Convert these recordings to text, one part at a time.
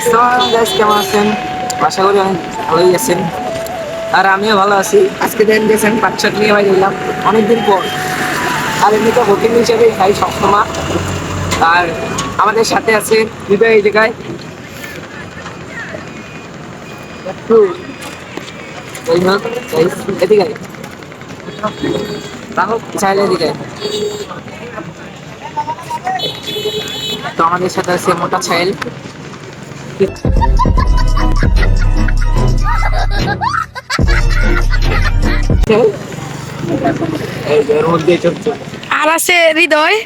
আসসালামু গাইস, কেমন আছেন? আশা করি অনেক ভালোই আছেন। আর আমিও ভালো আছি। আজকে দেন গেছেন পাঁচ নিয়ে ভাই নিলাম অনেকদিন পর। আর এমনিতে হোটেল হিসেবে খাই সবসময়। আর আমাদের সাথে আছে হৃদয় এই জায়গায় একটু ওই হোক এদিকে আয়। রাহুল চাইলে এদিকে আয়। তো আমাদের সাথে আছে মোটা ছাইল। এই যে ওর মধ্যে চলছে। আর আছে হৃদয়।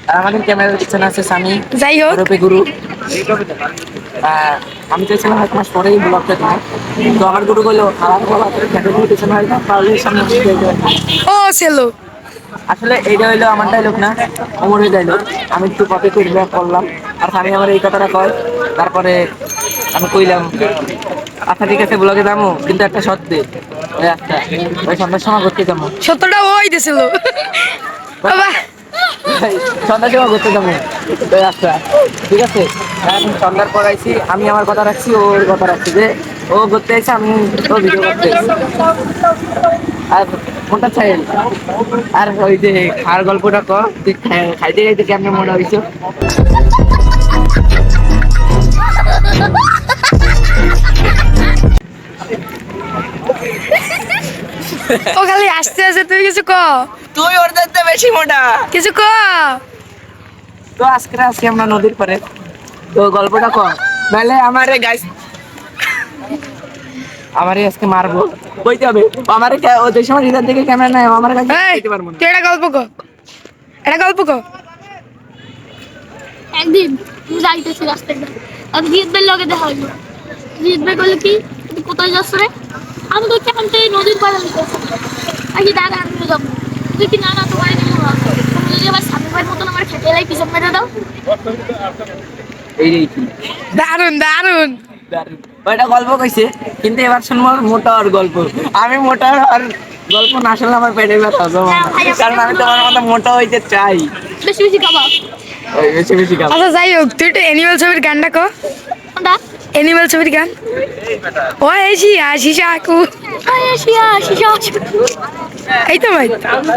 আর আমাদের ক্যামেরার পিছনে আছে সামি, যাই হোক, রূপে গুরু। আমি চাইছিলাম এক মাস পরেই ব্লগটা দিই, তো আমার গুরু বললো খারাপ বলা ফ্যামিলির পিছনে হয় না, তাহলে সামনে ও সেলো। আসলে এইটা হইলো আমার ডায়লগ না, অমরের ডায়লগ। আমি একটু কপি করে ব্যাক করলাম। আর আমি আমার এই কথাটা কয়, তারপরে আমি কইলাম আচ্ছা ঠিক আছে ব্লগে যাবো, কিন্তু একটা সত্যি ওই একটা ওই সন্ধ্যার সময় ঘুরতে যাবো। সত্যটা ওই দিছিল বাবা। সন্ধ্যার সময় ঘুরতে যাবো। আচ্ছা ঠিক আছে, এখন সন্ধ্যার পর আইছি, আমি আমার কথা রাখছি, ওর কথা রাখছি যে ও ঘুরতে আইছে, আমি ও ভিডিও করতে আইছি। আর কোনটা চাইল আর ওই যে খাওয়ার গল্পটা কর, তুই খাইতে খাইতে কেমন মনে হয়েছে? ও খালি আসতে আসতে তুই কিছু ক, তুই ওর দেখতে বেশি মোটা। কিছু ক। তো আজকে আছি আমরা নদীর পারে, তো গল্পটা কর, নাহলে আমারে গাইস আমারে আজকে মারবো, কইতে হবে আমারে ওদের সময় হৃদয়ের দিকে ক্যামেরা নাই, আমার কাছে এই কইতে পারবো না। তুই একটা গল্প ক, একটা গল্প ক। একদিন আমি যাইতেছি রাস্তায়, আর জিৎ ভাইয়ের লগে দেখা হইলো। জিৎ ভাই বলে কি, তুই কোথায় যাচ্ছ রে? আমি তো কেমন থেকে নদীর পাড়ে যাইতেছি। আগে দাদা আমি যাবো। তুই কি না না তোমার নেবো না, তুমি যদি আবার স্বামী ভাইয়ের মতন আমার খেতে এলাই পিছন মেরে দাও। এই রে কি দারুন দারুন। দারুণ। ওইটা গল্প কইছে, কিন্তু এবার শুনবো মোটার গল্প। আমি মোটার আর গল্প না শুনলে আমার পেটে ব্যথা হবে না, কারণ আমি তোমার মতো মোটা হইতে চাই। বেশি বেশি খাবা। ওই বেশি বেশি খাবো। আচ্ছা যাই হোক, তুই একটা অ্যানিমেল ছবির গানটা ক। কোনটা? অ্যানিমেল ছবির গান। ও এসি আসি সাকু। শিয়া শিশা। এই তো ভাই।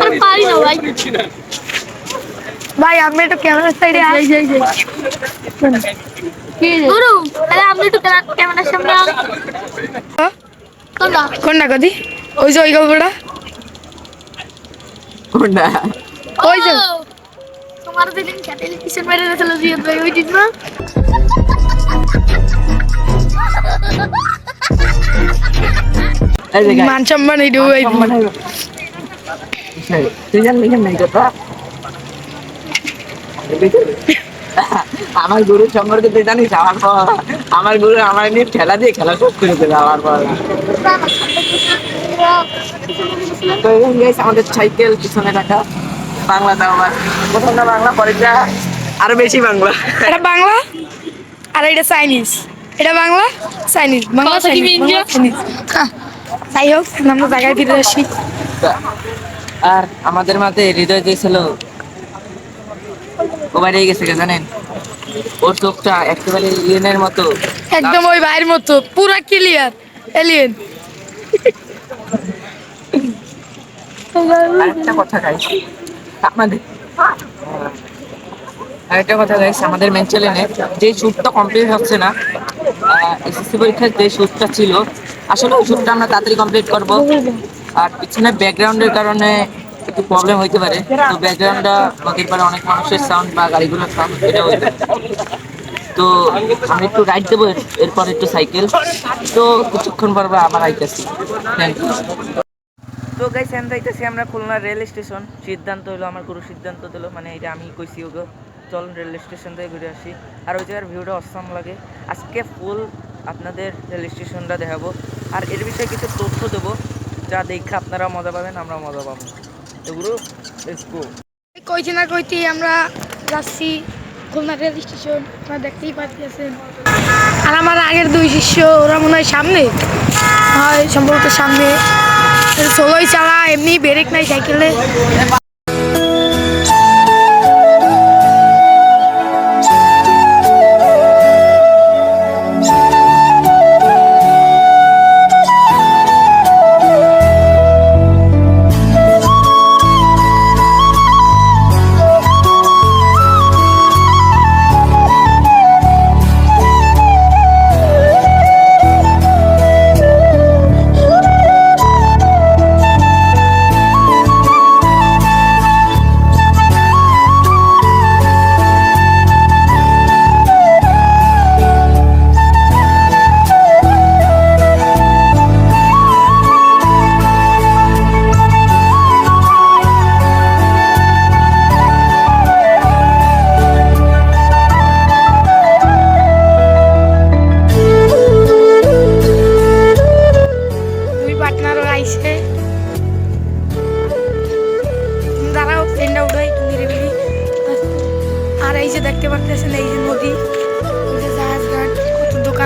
আর পারি না ভাই। ভাই আপনি একটু ক্যামেরার সাইডে আয়। গুরু, তাহলে আপনি একটু ক্যামেরার সামনে আন। কোনটা? কোনটা কদি? ওই যে ওই গল্পটা। কোনটা? ওই যে ও, তোমার যেদিন খেতে এলে পিছন মেরে দিয়েছিল জিৎ ভাই, ওই জিৎ না? এই যে guys, মান সম্মান এই ডুবাই সম্মান হইলো। তুই জানলি কেন এই কথা? আমার গুরুর সম্পর্কে তুই জানিস? আমার গুরু আমার নিয়ে খেলা দিয়ে খেলা শেষ করে দেবে আমার পর। তো এই guys, আমাদের সাইকেল পিছনে রাখা, বাংলা দাও আবার, প্রথমটা বাংলা, পরেরটা আরো বেশি বাংলা। এটা বাংলা আর এটা চাইনিজ। এটা বাংলা চাইনিজ, বাংলা বাংলা কি চাইনিজ, ইন্ডিয়া? বাংলা চাইনিজ। হ্যাঁ, যাই হোক আমরা জায়গায় ফিরে আসি। আর আমাদের মাঝে হৃদয় যে ছিল, ও বাইরে গেছে কে জানেন? ওর চোখটা একেবারে এলিয়েনের মতো। একদম ওই ভাইয়ের মতো পুরা ক্লিয়ার এলিয়েন। আরেকটা কথা গাইস, আমাদের আরেকটা কথা গাইস, আমাদের মেন্টালিনে যে শ্যুটটা কমপ্লিট হচ্ছে না, এসএসসি পরীক্ষার যে শ্যুটটা ছিল, আসলে ওই শ্যুটটা আমরা তাড়াতাড়ি কমপ্লিট করব। আর পিছনে ব্যাকগ্রাউন্ডের কারণে একটু প্রবলেম হইতে পারে, তো ব্যাকগ্রাউন্ডটা নদীর পাড়ে অনেক মানুষের সাউন্ড বা গাড়িগুলোর সাউন্ড, এটা হইতে পারে। তো আমি একটু রাইড দেবো, এরপর একটু সাইকেল, তো কিছুক্ষণ পর আবার আইতেছি। Thank you. তো গাইস এন্ড যাইতেছি আমরা খুলনা রেল স্টেশন। সিদ্ধান্ত হলো আমার গুরু সিদ্ধান্ত দিল, মানে এটা আমি কইছি ওগো চলুন রেল স্টেশন থেকে ঘুরে আসি। আর ওই জায়গার ভিউটা অসাম লাগে। আজকে ফুল আপনাদের রেল স্টেশনটা দেখাবো, আর এর বিষয়ে কিছু তথ্য দেবো, যা দেখে আপনারা মজা পাবেন, আমরা মজা পাবো। তো গুরু লেটস গো। কইতে না কইতে আমরা যাচ্ছি খুলনা রেল স্টেশন, আপনারা দেখতেই পাচ্ছেন। আর আমার আগের দুই শিষ্য, ওরা মনে হয় সামনে, হয় সম্ভবত সামনে। সোলোই চালা, এমনি ব্রেক নাই সাইকেলে।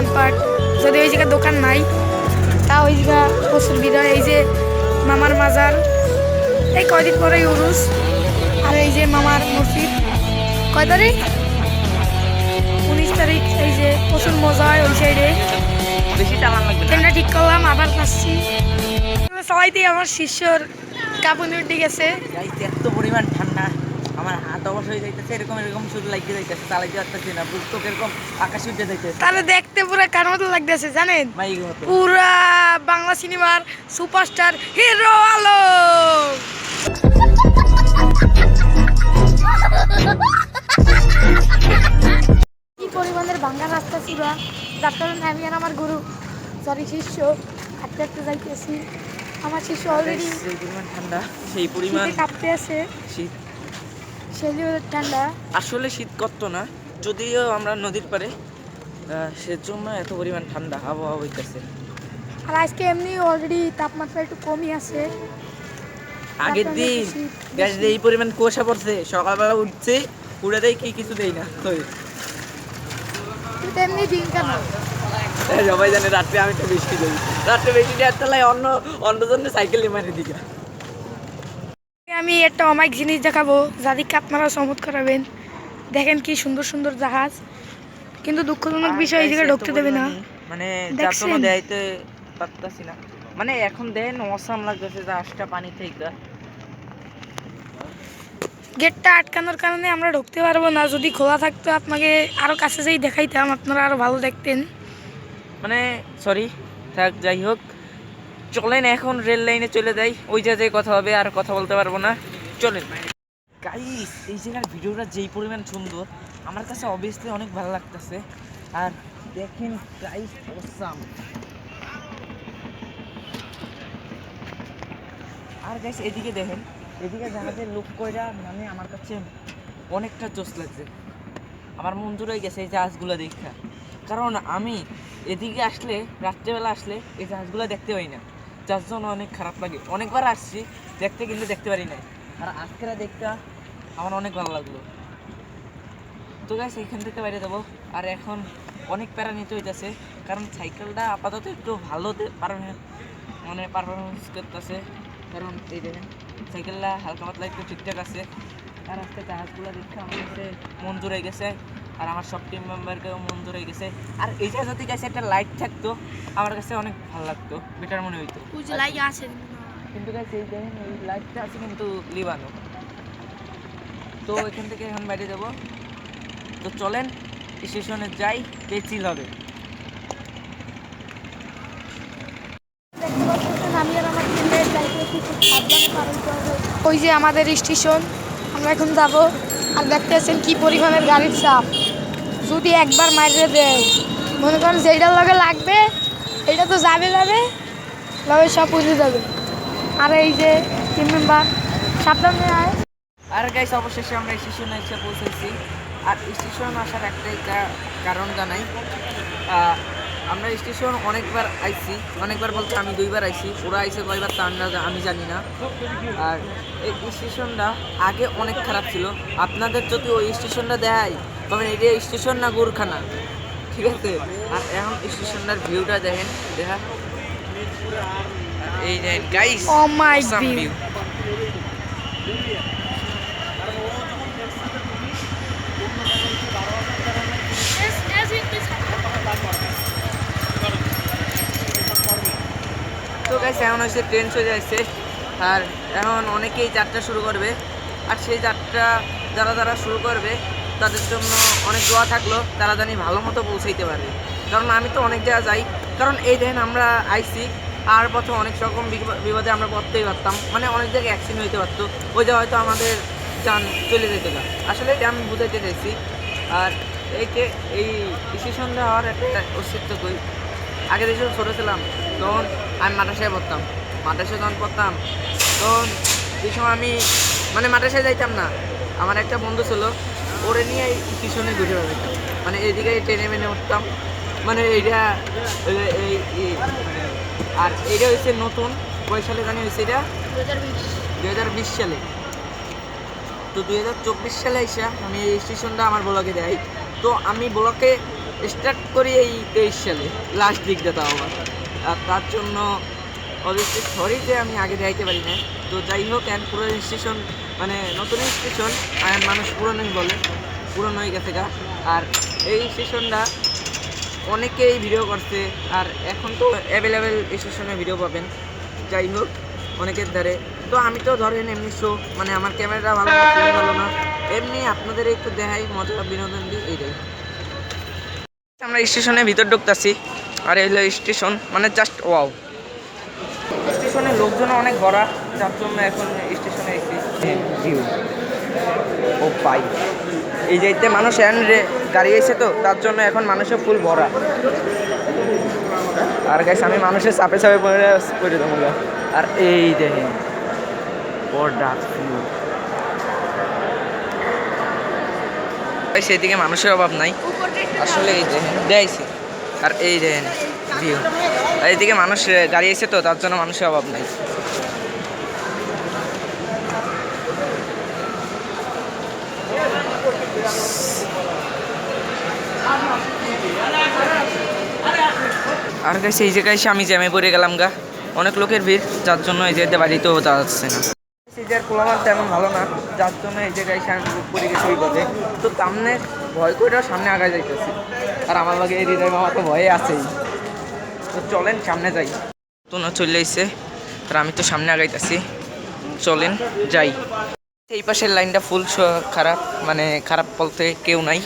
দোকানপাট, যদি ওই জায়গায় দোকান নাই তা ওই জায়গা প্রচুর ভিড় হয়। এই যে মামার মাজার, এই কয়দিন পরেই উরুস। আর এই যে মামার মসজিদ, কয় তারিখ? 19 তারিখ। এই যে প্রচুর মজা হয় ওই সাইডে। বেশি টালান লাগবে না। ট্রেনটা ঠিক করলাম, আবার যাচ্ছি। সবাইতেই আমার শিষ্যর কাঁপুনি উঠে গেছে। গাইস এত পরিমাণ ঠান্ডা, আমার হাত অবশ হয়ে যাইতেছে, এরকম শুধু লাগিয়ে যাইতেছে, চালাইতে পারতেছি না, বুক তো এরকম আকাশে উঠে যাইতেছে। তাহলে দেখতে পুরো কার মতো লাগতেছে জানেন? মাইক মতো। পুরা বাংলা সিনেমার সুপারস্টার হিরো আলম। কি পরিমাণের ভাঙ্গা রাস্তা ছিল, যার কারণে আমি আর আমার গুরু শিষ্য হাঁটতে হাঁটতে যাইতেছি। আমার শিষ্য অলরেডি সেই পরিমাণ ঠান্ডা, সেই পরিমাণ কাঁপতে আছে, শীত। সেই ঠান্ডা। আসলে শীত করতো না, যদিও আমরা নদীর পারে, সেজন্য এত পরিমাণ ঠান্ডা আবহাওয়া হইতেছে। আর আজকে এমনি অলরেডি তাপমাত্রা একটু কমই আছে। আগের দিন গ্যাস দিয়ে এই পরিমাণ কুয়াশা পড়ছে, সকালবেলা উঠছে, উড়ে দেয় কি কিছু দেয় না। কিন্তু এমনি দিন কেন সবাই জানে রাত্রে আমি তো বৃষ্টি দেই, রাত্রে বৃষ্টি দেওয়ার তলায় অন্য জন্য সাইকেল মারি দিকে। আমি একটা অমায়িক জিনিস দেখাবো, যাদেরকে আপনারা চমৎ করাবেন। দেখেন কি সুন্দর সুন্দর জাহাজ, কিন্তু দুঃখজনক বিষয় এই জায়গায় ঢুকতে দেবে না। মানে যার জন্য দেখাইতে পারতাছি না, মানে এখন দেখেন অসাম লাগতেছে জাহাজটা পানি থেকে। গেটটা আটকানোর কারণে আমরা ঢুকতে পারবো না। যদি খোলা থাকতো আপনাকে আরো কাছে যেই দেখাইতাম, আপনারা আরো ভালো দেখতেন। মানে সরি, থাক, যাই হোক, চলেন এখন রেল লাইনে চলে যাই, ওই জায়গায় কথা হবে, আর কথা বলতে পারবো না, চলেন। গাইস এই জায়গার ভিডিওটা যেই পরিমাণ সুন্দর, আমার কাছে অবভিয়াসলি অনেক ভালো লাগতেছে। আর দেখেন গাইস অসাম। আর গাইস এদিকে দেখেন, এদিকে জাহাজের লুক কইরা, মানে আমার কাছে অনেকটা জোশ লাগছে, আমার মন জুড়ে গেছে এই জাহাজগুলো দেখা। কারণ আমি এদিকে আসলে, রাত্রেবেলা আসলে এই জাহাজগুলো দেখতে পাই না, যার জন্য অনেক খারাপ লাগে। অনেকবার আসছি দেখতে, কিন্তু দেখতে পারি না। আর আজকেরা দেখতে আমার অনেক ভালো লাগলো। তো গাইস এখান থেকে বাইরে যাবো, আর এখন অনেক প্যারা নিতে হইতেছে, কারণ সাইকেলটা আপাতত একটু ভালো মানে পারফরমেন্স করতেছে। কারণ এই দেখেন সাইকেলটা হালকা পাতলা একটু ঠিকঠাক আছে। আর আজকে জাহাজগুলো দেখতে আমার কাছে মন জুড়ে গেছে, আর আমার সব টিম মেম্বারকেও মন জুড়ে গেছে। আর এইটা যদি কাছে একটা লাইট থাকতো আমার কাছে অনেক ভালো লাগতো, বেটার মনে হইতো। কিন্তু গাইস এই দেখেন এই লাইটটা আছে কিন্তু লিবানো। তো এখান থেকে এখন বাইরে যাব, তো চলেন স্টেশনে যাই, চিল হবে। আমি আর আমার টিমমেট যাইতেছি খুব সাবধানে পালন করবো। ওই যে আমাদের স্টেশন, আমরা এখন যাব। আর দেখতে আছেন কি পরিমাণের গাড়ির চাপ, যদি একবার মাইরে দেয়, মনে করেন যেটার লগে লাগবে এটা তো যাবে লগে সব উঠে যাবে। আর এই যে টিম মেম্বার সাবধানে আয়। আর গাইস অবশেষে আমরা স্টেশনে এসে পৌঁছেছি। আর স্টেশন আসার একটাই কারণ জানাই, আমরা স্টেশন অনেকবার আইছি, অনেকবার বলতে আমি 2বার আইছি, ওরা আইসে কয়বার তা আমি জানি না। আর এই স্টেশনটা আগে অনেক খারাপ ছিল, আপনাদের যদি ওই স্টেশনটা দেখাই তবে এটা স্টেশন না গোরখানা, ঠিক আছে? আর এখন স্টেশনটার ভিউটা দেখেন, এই দেখেন guys, Oh my awesome view. তো গাইস এখন হচ্ছে ট্রেন চলে আসছে, আর এখন অনেকেই যাত্রা শুরু করবে। আর সেই যাত্রা যারা শুরু করবে তাদের জন্য অনেক দোয়া থাকলো, তারা জানি ভালো মতো পৌঁছাইতে পারবে। কারণ আমি তো অনেক জায়গা যাই, কারণ এই দেখেন আমরা আইসি, আর পথে অনেক রকম বিপদে আমরা পড়তেই পারতাম, মানে অনেক জায়গায় অ্যাক্সিডেন্ট হইতে পারতো, ওই জায়গায় হয়তো আমাদের যান চলে যেত না। আসলে এটা আমি বুঝাইতে চাইছি। আর এই স্টেশনটা হওয়ার একটা অস্তিত্ব কই, আগে যখন ছোটো ছিলাম তখন আমি মাদ্রাসায় পড়তাম, যখন পড়তাম তখন এই সময় আমি মানে মাদ্রাসায় যাইতাম না, আমার একটা বন্ধু ছিল, ওরে নিয়ে এই স্টেশনে ঘুরে বেড়াতাম, মানে এইদিকে ট্রেনে মেনে উঠতাম, মানে এইটা আর এইটা হচ্ছে নতুন, কয় সালে জানি হয়েছে এটা 2020 সালে। তো 2024 সালে এসে আমি এই স্টেশনটা আমার ব্লগে দেয়। তো আমি ব্লগে স্টার্ট করি এই 23 সালে লাস্ট দিকটা তাও আমার। আর তার জন্য অবশ্যই সরি যে আমি আগে যাইতে পারি না। তো যাই হোক, এখন পুরনো স্টেশন মানে নতুন স্টেশন আর মানুষ পুরনোই বলে, পুরনো হয়ে গেছে গা। আর এই স্টেশনটা অনেকেই ভিডিও করছে, আর এখন তো অ্যাভেলেবেল স্টেশনে ভিডিও পাবেন। যাই হোক, অনেকের ধারে তো আমি তো ধরেন এমনি শো মানে আমার ক্যামেরাটা ভালো না, ফোন ভালো না, এমনি আপনাদের একটু দেখাই, মজা বিনোদন দিই, এইটাই। আমরা স্টেশনের ভিতর ঢুকতেছি, আর এই হলো স্টেশন, মানে জাস্ট ওয়াও। স্টেশনের লোকজন অনেক ভরা, যার জন্য এখন স্টেশনে এসেছি ভিউ। ও পাই এই যে মানুষ গাড়ি এসে, তো তার জন্য এখন মানুষের ফুল ভরা। আর গাইস আমি মানুষের চাপে চাপে পড়ে দেবো। আর এই দেখেন সেদিকে মানুষের অভাব নাই আসলে, এই দেখেন দেখছি। আর এই দেখেন ভিউ, আর এইদিকে মানুষ গাড়ি এসে, তো তার জন্য মানুষের অভাব নাই। আর গাইছে এই জায়গায় এসে আমি জ্যামে পড়ে গেলাম গা, অনেক লোকের ভিড়, যার জন্য এই জায়গাতে বাড়িতেও যাচ্ছে না। এই জায়গার পোলামাল তেমন ভালো না, যার জন্য এই জায়গায় এসে আমি বুক করে গেছি ওই পথে। তো সামনে ভয় করে সামনে আগায় যাইতেছি, আর আমার লাগে এই হৃদয় মামা তো ভয়ে আছেই। তো চলেন সামনে যাই। তো না চলে এসে, আর আমি তো সামনে আগাইতেছি, চলেন যাই। এই পাশের লাইনটা ফুল খারাপ, মানে খারাপ বলতে কেউ নাই,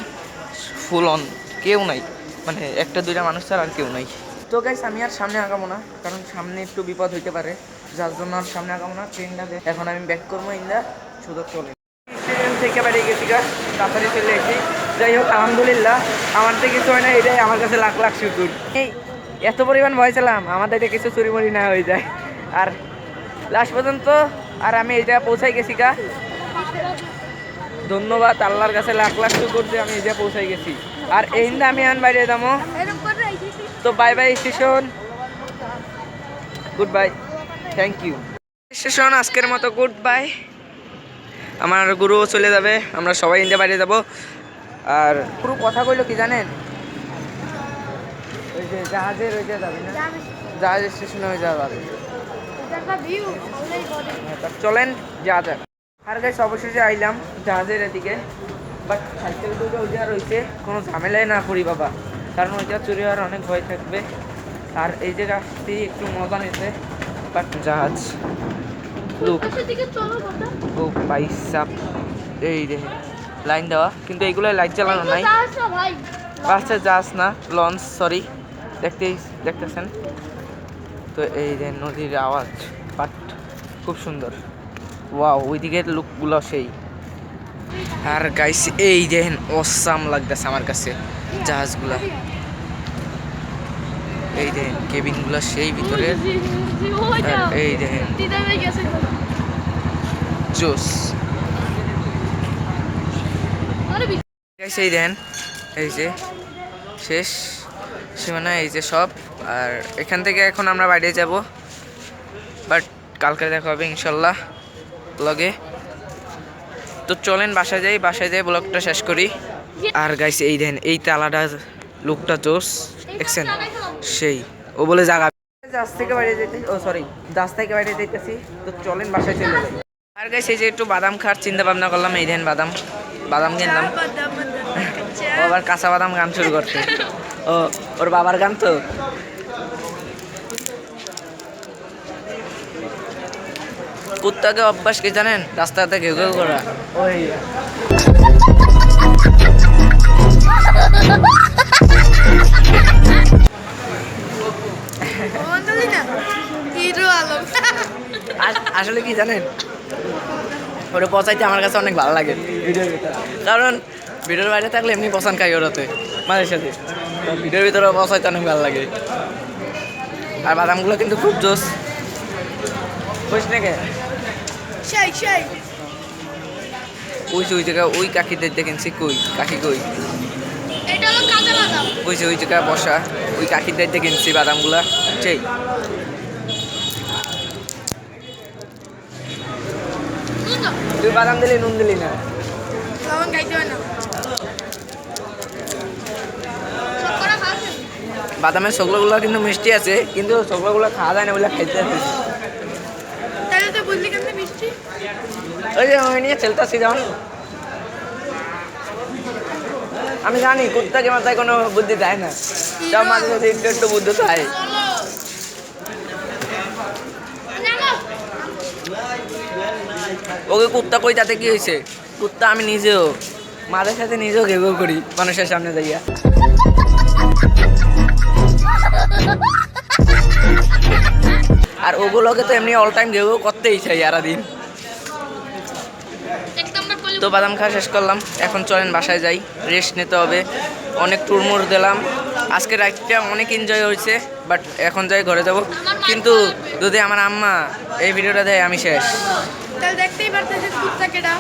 ফুল অন কেউ নাই, মানে একটা দুইটা মানুষ ছাড়া আর কেউ নাই। তো গাইস আমি আর সামনে আগাবো না, কারণ সামনে একটু বিপদ হইতে পারে, যার জন্য আর সামনে আগাবো না। ট্রেনটা এখন আমি ব্যাক করবো, ইন্দা শুধু চলে স্টেশন থেকে বেরিয়ে গেছি গা, তাড়াতাড়ি চলে এসেছি। যাই হোক আলহামদুলিল্লাহ, আমার তো কিছু হয় না, এটাই আমার কাছে লাখ লাখ শুকুর। এই এত পরিমাণ ভয় ছিলাম আমাদের এটা কিছু চুরিমুরি না হয়ে যায়। আর লাস্ট পর্যন্ত আর আমি এই জায়গায় পৌঁছাই গেছি গা, ধন্যবাদ আল্লাহর কাছে লাখ লাখ শুকর যে আমি এই জায়গায় পৌঁছাই গেছি। আর এই হিন্দা আমি আন বাইরে যাবো। তো bye bye station, good bye, thank you station. আজকের মতো গুড বাই, আমার গুরুও চলে যাবে, আমরা সবাই ইন্ডিয়া বাইরে যাব। আর পুরো কথা কইলো কি জানেন, ওই যে জাহাজের ওই যে যাবে না, জাহাজ স্টেশনে হয়ে যাওয়া যাবে। চলেন যা যাক। আর গাইস অবশেষে আইলাম জাহাজের এদিকে, বাট সাইকেল দুটো ওই জায়গা রয়েছে, কোনো ঝামেলাই না করি বাবা, কারণ ওই জায়গা চুরি হওয়ার অনেক ভয় থাকবে। আর এই জায়গা আসতেই একটু মজা নিতে, বাট জাহাজ লুক ও পাইসাপ, এই দেখে লাইন দেওয়া, কিন্তু এইগুলো লাইট জ্বালানো নাই। আচ্ছা জাহাজ না, লঞ্চ, সরি, দেখতেছেন তো। এই যে নদীর আওয়াজ, বাট খুব সুন্দর, ওয়াও, ওইদিকের লুকগুলো সেই। আর গাইস এই দেখেন অসাম লাগতেছে আমার কাছে জাহাজগুলা, এই দেখেন কেবিনগুলো সেই ভিতরে, এই দেখেন জোস। গাইস এই দেখেন, এই যে শেষ সীমানা, এই যে সব। আর এখান থেকে এখন আমরা বাইরে যাব, বাট কালকে দেখা হবে ইনশাল্লাহ ব্লগে। তো চলেন বাসায় যাই ব্লগটা শেষ করি। আর গাইস এই দেন এই তালাটা, লুকটা জোস, দেখছেন সেই। ও বলে জায়গা জাহাজ থেকে বাইরে যেতে, ও সরি জাহাজ থেকে বাইরে যেতেছি। তো চলেন বাসায় চলে যাই। আর গাইস এই যে একটু বাদাম খাওয়ার চিন্তা ভাবনা করলাম, এই দেন বাদাম কিনলাম। ও আবার কাঁচা বাদাম গান শুরু করছে, ও ওর বাবার গান তো। কুত্তাকে অভ্যাস কি জানেন, রাস্তাতে ঘেউ ঘেউ করা, ওই আসলে কি জানেন, ওটা পচাইতে আমার কাছে অনেক ভালো লাগে ভিডিওর ভিতরে, কারণ ভিডিওর বাইরে থাকলে এমনি পছন্দ খাই ওরাতে মাঝে সাথে, ভিডিওর ভিতরে পচাইতে অনেক ভালো লাগে। আর বাদামগুলো কিন্তু খুব জোস, বুঝ নাকি ওই জায়গা ওই কাকিদের দেখেছি, কই কাকি কই, ওই জায়গায় বসা ওই কাকিদের দেখেছি বাদামগুলা সেই। তুই বাদাম দিলি নুন দিলি না, বাদামের চকলাগুলো কিন্তু মিষ্টি আছে, কিন্তু চকলাগুলো খাওয়া যায় না বলে খাইতে আছে। তাহলে তো বললি কেমন মিষ্টি? ওই যে ওই নিয়ে চলতেছি যখন আমি জানি কুত্তাকে মাথায় কোনো বুদ্ধি দেয় না, সব মাঝে সাথে একটু একটু বুদ্ধি চায়। ওকে কুত্তা কই তাতে কি হয়েছে? কুত্তা আমি নিজেও মাঝে সাথে নিজেও ঘেউ করি মানুষের সামনে যাইয়া। আর ওগুলোকে তো এমনি অল টাইম ঘেউ করতেই চাই সারাদিন। তো বাদাম খাওয়া শেষ করলাম, এখন চলেন বাসায় যাই, রেস্ট নিতে হবে। অনেক টুরমুর দিলাম, আজকে রাতটা অনেক এনজয় হয়েছে, বাট এখন যাই ঘরে যাব। কিন্তু যদি আমার আম্মা এই ভিডিওটা দেয় আমি শেষ। তাহলে দেখতেই পারতেছে কুত্তা কেডা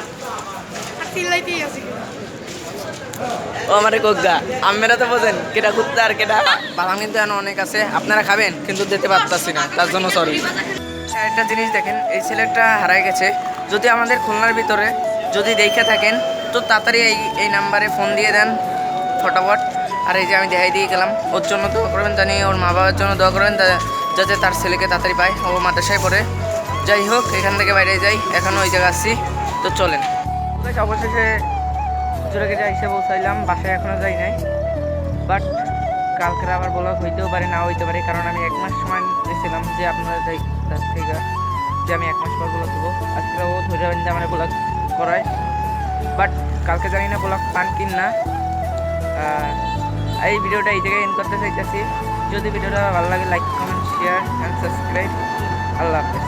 আর চিল্লাইতেই আছে। ও আমারে কোগা আম্মেরা তো বোঝেন কেটা কুত্তা আর কেটা বাদাম। কিন্তু এখন অনেক আছে, আপনারা খাবেন কিন্তু দিতে পারতাছি না, তার জন্য সরি। একটা জিনিস দেখেন, এই ছেলেটা হারাই গেছে। যদি আমাদের খুলনার ভিতরে যদি দেখে থাকেন তো তাড়াতাড়ি এই নাম্বারে ফোন দিয়ে দেন ফটাফট। আর এই যে আমি দেখাই দিয়ে গেলাম, ওর জন্য দোয়া করবেন, জানি ওর মা বাবার জন্য দোয়া করবেন যাতে তার ছেলেকে তাড়াতাড়ি পায়। ও মাদ্রাসায় পড়ে। যাই হোক, এখান থেকে বাইরে যাই, এখনও ওই জায়গায় আসছি। তো চলেন, অবশেষে জোরে এসে পৌঁছাইলাম, বাসায় এখনও যাই নাই। বাট কালকের আবার ব্লগ হইতেও পারে, না হইতে পারে, কারণ আমি 1 মাস সময় নিয়েছিলাম যে আপনাদের কাছ থেকে যে আমি 1 মাস পর ব্লগ দেবো। আজকে ও ধরে যে আমার ব্লগ করায়, বাট কালকে জানি না ব্লগ পান কিন না। এই ভিডিওটা এই জায়গায় এন্ড করতে চাইতেছি। যদি ভিডিওটা ভালো লাগে like comment share and subscribe. আল্লাহ হাফেজ।